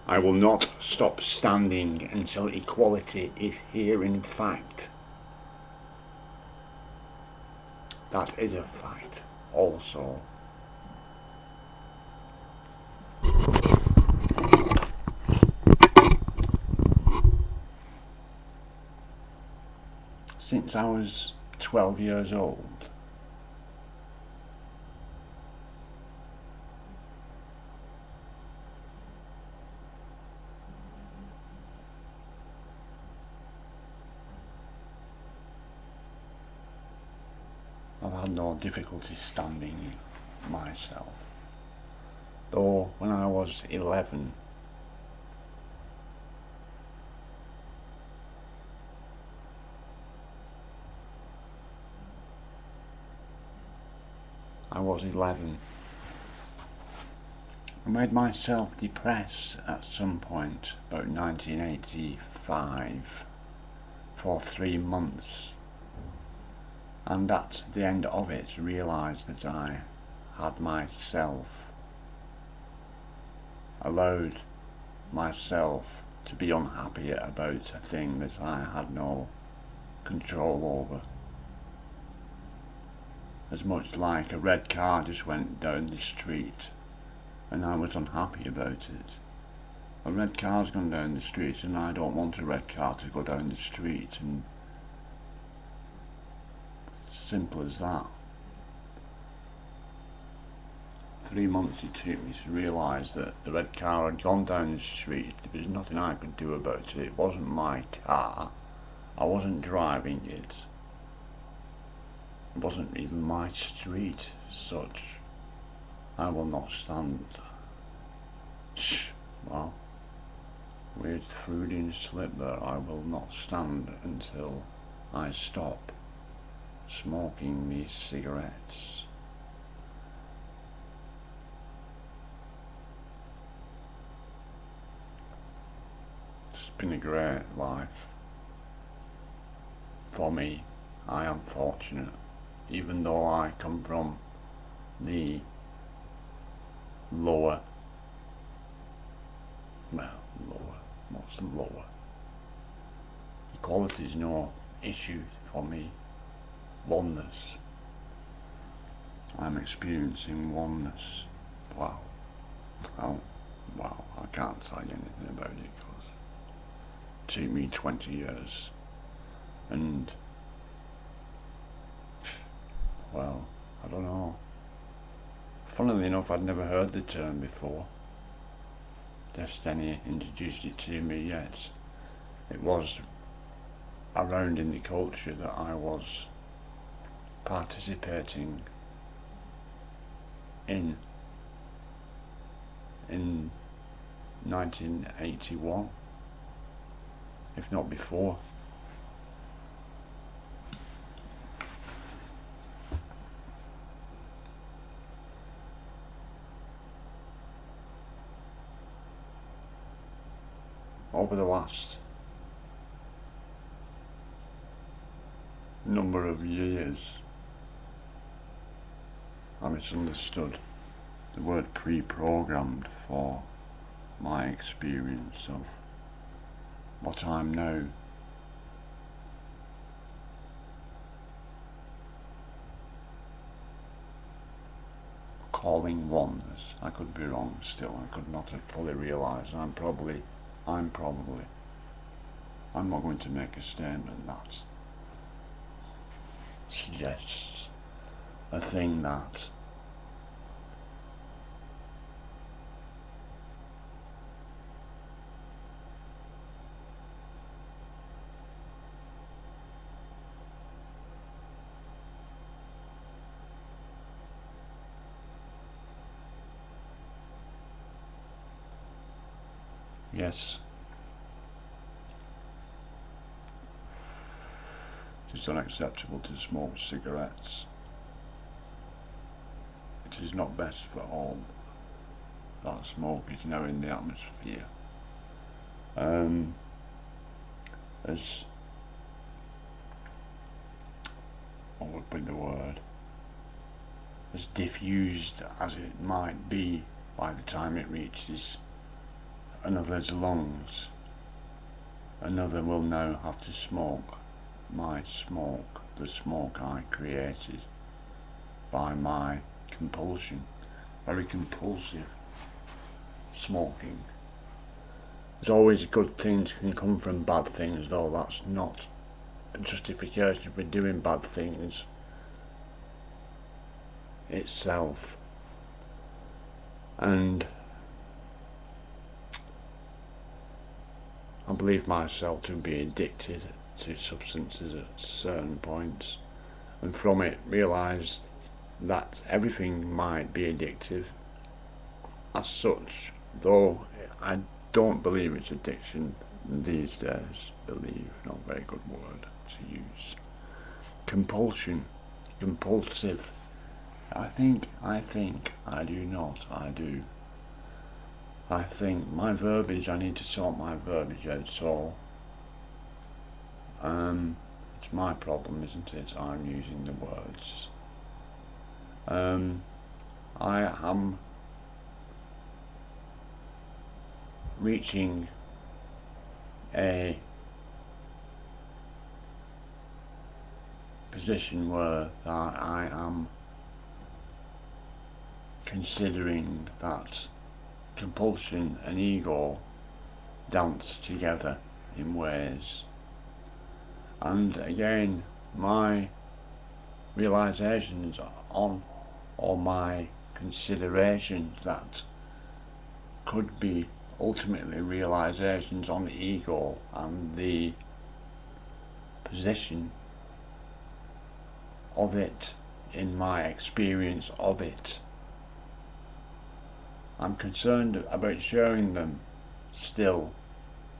I will not stop standing until equality is here in fact. That is a fact also. Since I was 12 years old, I've had no difficulty standing myself. Though when I was 11, I made myself depressed at some point, about 1985, for 3 months, and at the end of it realised that I had allowed myself to be unhappy about a thing that I had no control over. As much like a red car just went down the street and I was unhappy about it. A red car's gone down the street and I don't want a red car to go down the street, and simple as that. 3 months it took me to realise that the red car had gone down the street. There was nothing I could do about it. It wasn't my car. I wasn't driving it. It wasn't even my street as such. I will not stand. Well, weird Freudian slip there. I will not stand until I stop smoking these cigarettes. It's been a great life for me. I am fortunate, even though I come from the lower, what's lower? Equality is no issue for me. Oneness. I'm experiencing oneness. Wow. Oh, wow. I can't say anything about it because it took me 20 years. And, well, I don't know. Funnily enough, I'd never heard the term before. Destiny introduced it to me yet. It was around in the culture that I was participating in 1981, if not before. Over the last number of years, I misunderstood the word pre-programmed for my experience of what I'm now calling oneness. I could be wrong still. I could not have fully realised. I'm not going to make a statement that suggests a thing that yes, it is unacceptable to smoke cigarettes. It is not best for all. That smoke is now in the atmosphere. As what would be the word? As diffused as it might be by the time it reaches another's lungs. Another will now have to smoke my smoke, the smoke I created by my compulsion. Very compulsive smoking. There's always good things can come from bad things, though that's not a justification for doing bad things itself. And I believe myself to be addicted to substances at certain points, and from it realised that everything might be addictive as such, though I don't believe it's addiction these days. Believe, not a very good word to use. Compulsion, compulsive. I think, I do not, I do. I think my verbiage, I need to sort my verbiage out, so it's my problem, isn't it? I'm using the words. I am reaching a position where I am considering that compulsion and ego dance together in ways, and again my realizations on, or my considerations that could be ultimately realizations on ego and the position of it in my experience of it. I'm concerned about sharing them still,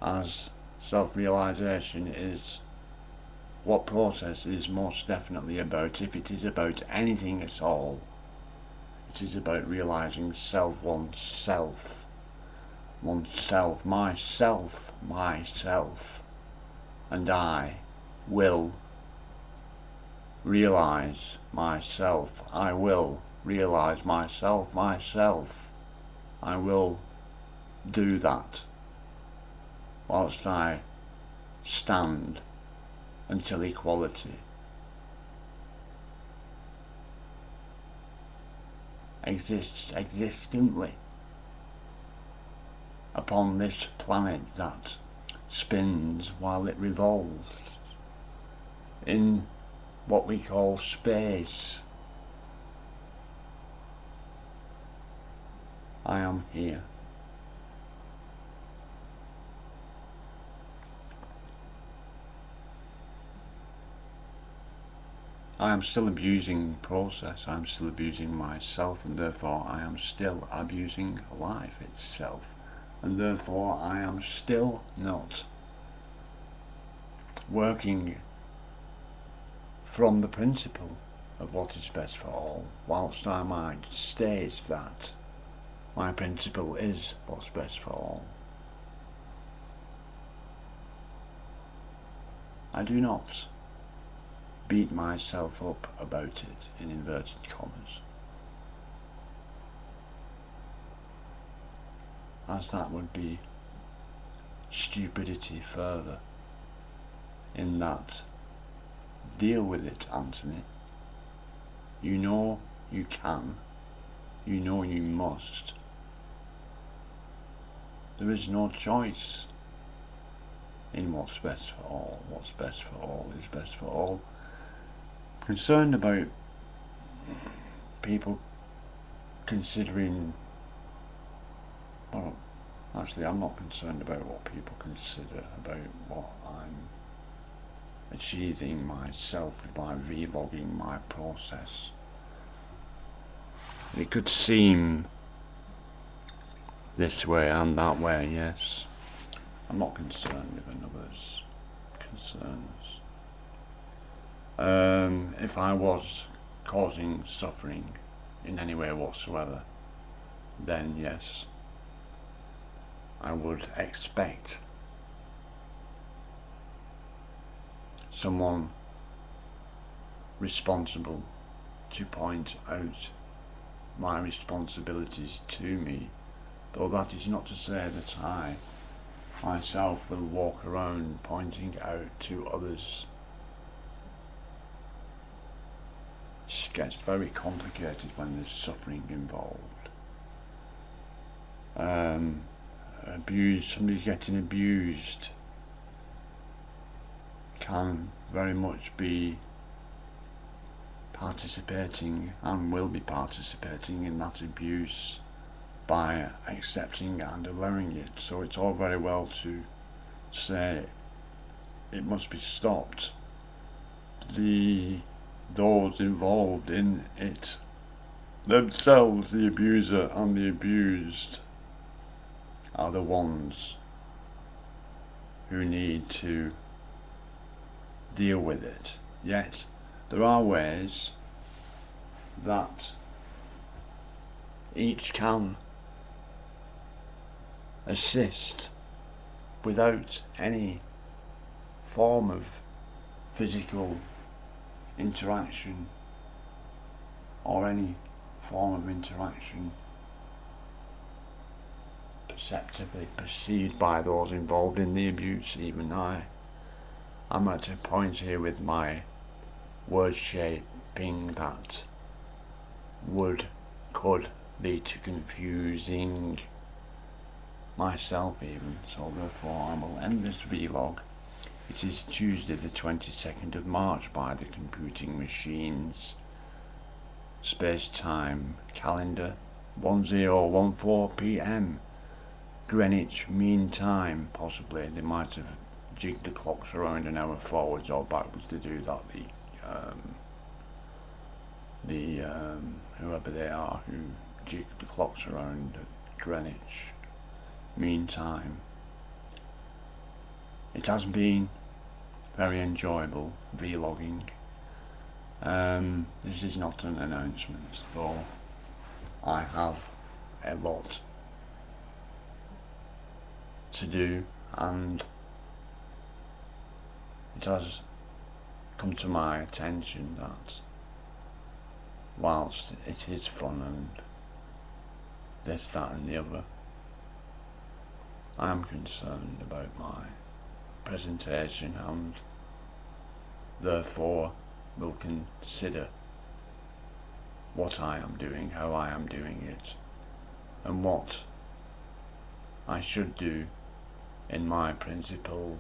as self-realization is what process is most definitely about. If it is about anything at all, it is about realizing self, oneself, myself, and I will realize myself. I will realize myself. I will do that whilst I stand until equality exists existently upon this planet that spins while it revolves in what we call space. I am here. I am still abusing process, I am still abusing myself, and therefore I am still abusing life itself, and therefore I am still not working from the principle of what is best for all, whilst I might state that my principle is what's best for all. I do not beat myself up about it, in inverted commas, as that would be stupidity further, in that, deal with it, Anthony. You know you can, you know you must. There is no choice in what's best for all. What's best for all is best for all. Concerned about people considering, well, actually I'm not concerned about what people consider about what I'm achieving myself by vlogging my process. It could seem this way and that way, yes. I'm not concerned with another's concerns. If I was causing suffering in any way whatsoever, then yes, I would expect someone responsible to point out my responsibilities to me though that is not to say that I myself will walk around pointing out to others. It gets very complicated when there's suffering involved. Somebody's getting abused can very much be participating and will be participating in that abuse by accepting and allowing it. So it's all very well to say it must be stopped. Those involved in it themselves, the abuser and the abused, are the ones who need to deal with it. Yet there are ways that each can assist without any form of physical interaction or any form of interaction perceptibly perceived by those involved in the abuse. Even I'm at a point here with my word shaping that could lead to confusing myself even, so therefore I will end this vlog. It is Tuesday the 22nd of March by the computing machines space-time calendar, 1014 PM Greenwich Mean Time. Possibly they might have jigged the clocks around an hour forwards or backwards to do that, whoever they are who jig the clocks around at Greenwich Mean Time. It has been very enjoyable vlogging. This is not an announcement, though I have a lot to do, and it has come to my attention that whilst it is fun and this, that and the other, I am concerned about my presentation and therefore will consider what I am doing, how I am doing it, and what I should do in my principle,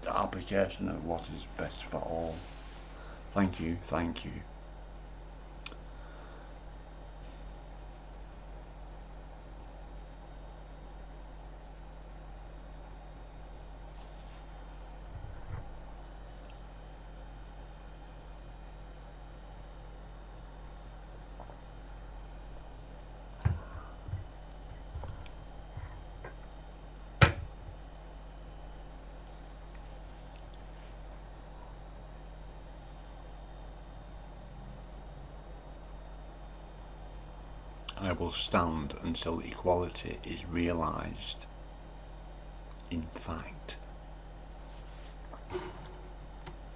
the application of what is best for all. Thank you, thank you. I will stand until equality is realised in fact.